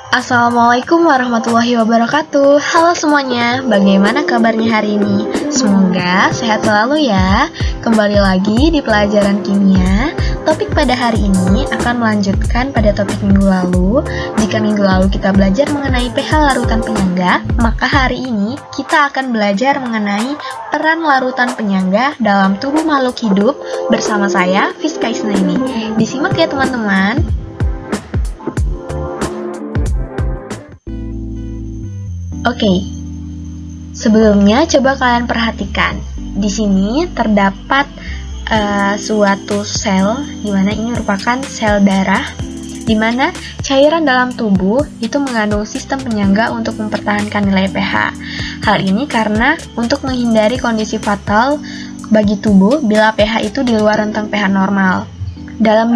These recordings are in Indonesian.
Assalamualaikum warahmatullahi wabarakatuh. Halo semuanya, bagaimana kabarnya hari ini? Semoga sehat selalu ya. Kembali lagi di pelajaran kimia. Topik pada hari ini akan melanjutkan pada topik minggu lalu. Jika minggu lalu kita belajar mengenai pH larutan penyangga, maka hari ini kita akan belajar mengenai peran larutan penyangga dalam tubuh makhluk hidup bersama saya, Fiska Isnaini. Disimak ya teman-teman. Oke, sebelumnya coba kalian perhatikan. Di sini terdapat suatu sel, di mana ini merupakan sel darah, di mana cairan dalam tubuh itu mengandung sistem penyangga untuk mempertahankan nilai pH. Hal ini karena untuk menghindari kondisi fatal bagi tubuh bila pH itu di luar rentang pH normal. Dalam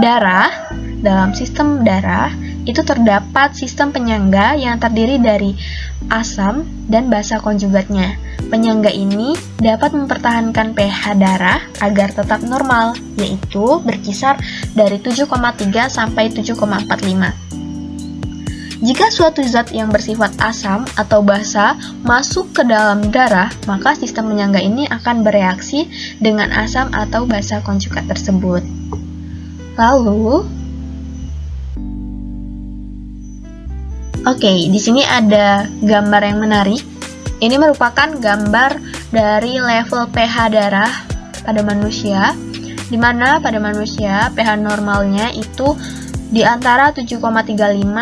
sistem darah, itu terdapat sistem penyangga yang terdiri dari asam dan basa konjugatnya. Penyangga ini dapat mempertahankan pH darah agar tetap normal, yaitu berkisar dari 7,3 sampai 7,45. Jika suatu zat yang bersifat asam atau basa masuk ke dalam darah, maka sistem penyangga ini akan bereaksi dengan asam atau basa konjugat tersebut. Oke, di sini ada gambar yang menarik. Ini merupakan gambar dari level pH darah pada manusia, di mana pada manusia pH normalnya itu di antara 7,35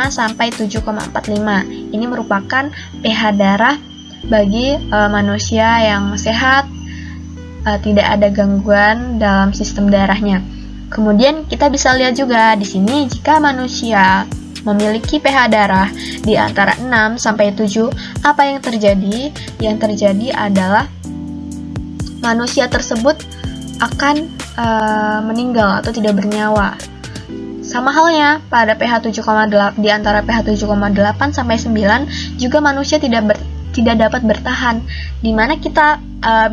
sampai 7,45. Ini merupakan pH darah bagi manusia yang sehat, tidak ada gangguan dalam sistem darahnya. Kemudian kita bisa lihat juga di sini jika manusia memiliki pH darah di antara 6 sampai 7, apa yang terjadi? Yang terjadi adalah manusia tersebut akan meninggal atau tidak bernyawa. Sama halnya pada pH 7,8, di antara pH 7,8 sampai 9 juga manusia tidak dapat bertahan, di mana kita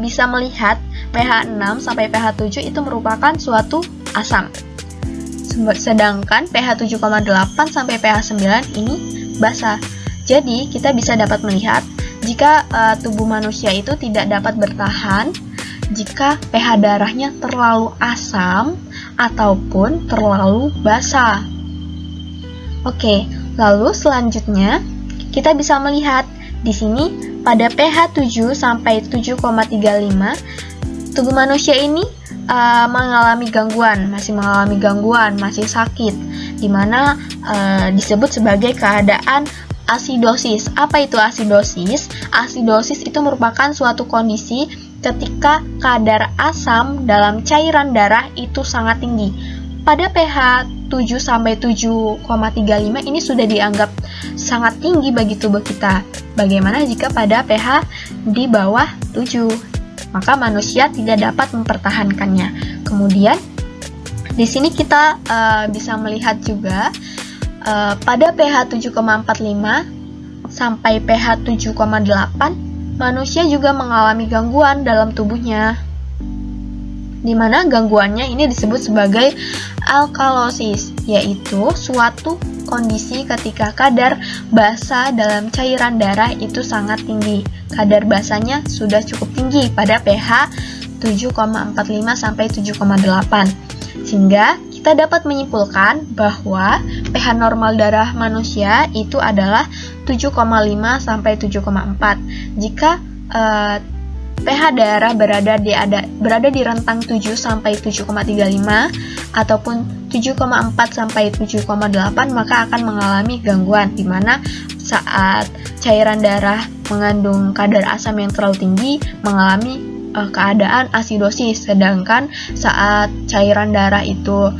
bisa melihat pH 6 sampai pH 7 itu merupakan suatu asam. Sedangkan pH 7,8 sampai pH 9 ini basa. Jadi, kita bisa dapat melihat jika tubuh manusia itu tidak dapat bertahan jika pH darahnya terlalu asam ataupun terlalu basa. Oke, lalu selanjutnya kita bisa melihat di sini pada pH 7 sampai 7,35 tubuh manusia ini masih mengalami gangguan, masih sakit, di mana disebut sebagai keadaan asidosis. Apa itu asidosis? Asidosis itu merupakan suatu kondisi ketika kadar asam dalam cairan darah itu sangat tinggi. Pada pH 7 sampai 7,35 ini sudah dianggap sangat tinggi bagi tubuh kita. Bagaimana jika pada pH di bawah 7? Maka manusia tidak dapat mempertahankannya. Kemudian di sini kita bisa melihat juga pada pH 7,45 sampai pH 7,8 manusia juga mengalami gangguan dalam tubuhnya, di mana gangguannya ini disebut sebagai alkalosis, yaitu suatu kondisi ketika kadar basa dalam cairan darah itu sangat tinggi. Kadar basanya sudah cukup tinggi pada pH 7,45 sampai 7,8. Sehingga kita dapat menyimpulkan bahwa pH normal darah manusia itu adalah 7,5 sampai 7,4. Jika pH darah berada di rentang 7 sampai 7,35 ataupun 7,4 sampai 7,8, maka akan mengalami gangguan, di mana saat cairan darah mengandung kadar asam yang terlalu tinggi mengalami keadaan asidosis, sedangkan saat cairan darah itu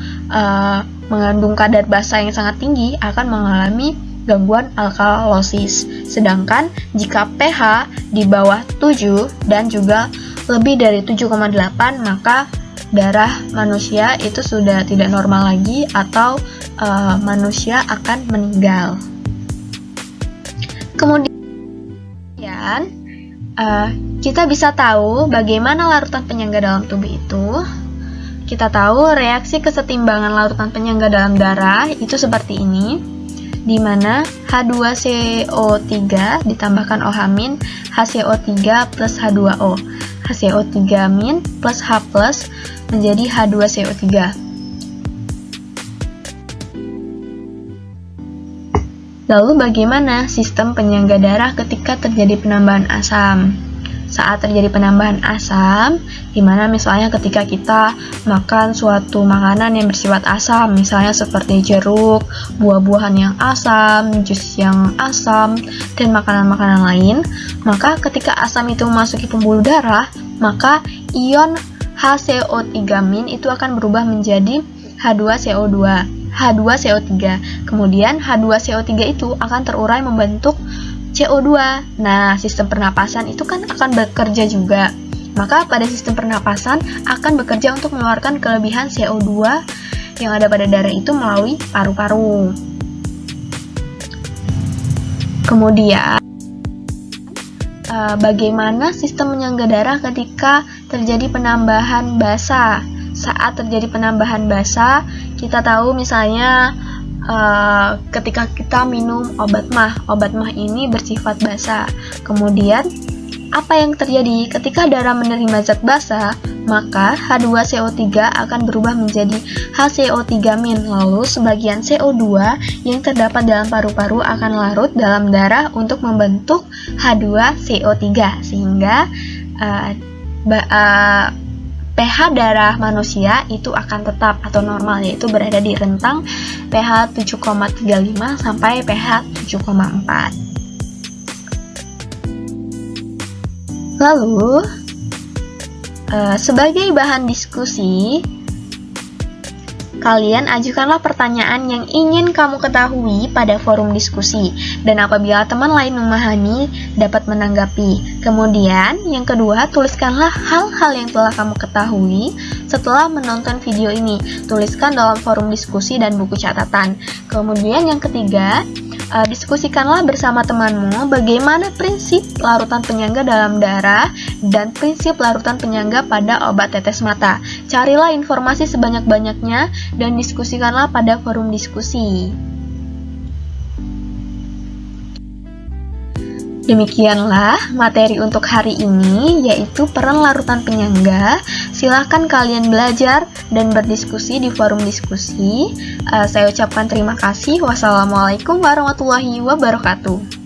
mengandung kadar basa yang sangat tinggi akan mengalami gangguan alkalosis. Sedangkan jika pH di bawah 7 dan juga lebih dari 7,8, maka darah manusia itu sudah tidak normal lagi atau manusia akan meninggal. Kemudian kita bisa tahu bagaimana larutan penyangga dalam tubuh itu. Kita tahu reaksi kesetimbangan larutan penyangga dalam darah itu seperti ini. di mana H2CO3 ditambahkan OH- HCO3 plus H2O. HCO3- plus H+ menjadi H2CO3. Lalu bagaimana sistem penyangga darah ketika terjadi penambahan asam? Saat terjadi penambahan asam, dimana misalnya ketika kita makan suatu makanan yang bersifat asam, misalnya seperti jeruk, buah-buahan yang asam, jus yang asam, dan makanan-makanan lain, maka ketika asam itu memasuki pembuluh darah, maka ion HCO3- itu akan berubah menjadi H2CO3. Kemudian H2CO3 itu akan terurai membentuk CO2. Nah, sistem pernapasan itu kan akan bekerja juga. Maka pada sistem pernapasan akan bekerja untuk mengeluarkan kelebihan CO2 yang ada pada darah itu melalui paru-paru. Kemudian, bagaimana sistem penyangga darah ketika terjadi penambahan basa? Saat terjadi penambahan basa, kita tahu misalnya ketika kita minum obat mah ini bersifat basa. Kemudian apa yang terjadi ketika darah menerima zat basa, maka H2CO3 akan berubah menjadi HCO3-. Lalu sebagian CO2 yang terdapat dalam paru-paru akan larut dalam darah untuk membentuk H2CO3 sehingga pH darah manusia itu akan tetap atau normal, yaitu berada di rentang pH 7,35 sampai pH 7,4. Lalu, sebagai bahan diskusi, kalian ajukanlah pertanyaan yang ingin kamu ketahui pada forum diskusi, dan apabila teman lain memahami, dapat menanggapi. Kemudian, yang kedua, tuliskanlah hal-hal yang telah kamu ketahui setelah menonton video ini. Tuliskan dalam forum diskusi dan buku catatan. Kemudian, yang ketiga, diskusikanlah bersama temanmu bagaimana prinsip larutan penyangga dalam darah dan prinsip larutan penyangga pada obat tetes mata. Carilah informasi sebanyak-banyaknya dan diskusikanlah pada forum diskusi. Demikianlah materi untuk hari ini, yaitu peran larutan penyangga. Silahkan kalian belajar dan berdiskusi di forum diskusi. Saya ucapkan terima kasih. Wassalamualaikum warahmatullahi wabarakatuh.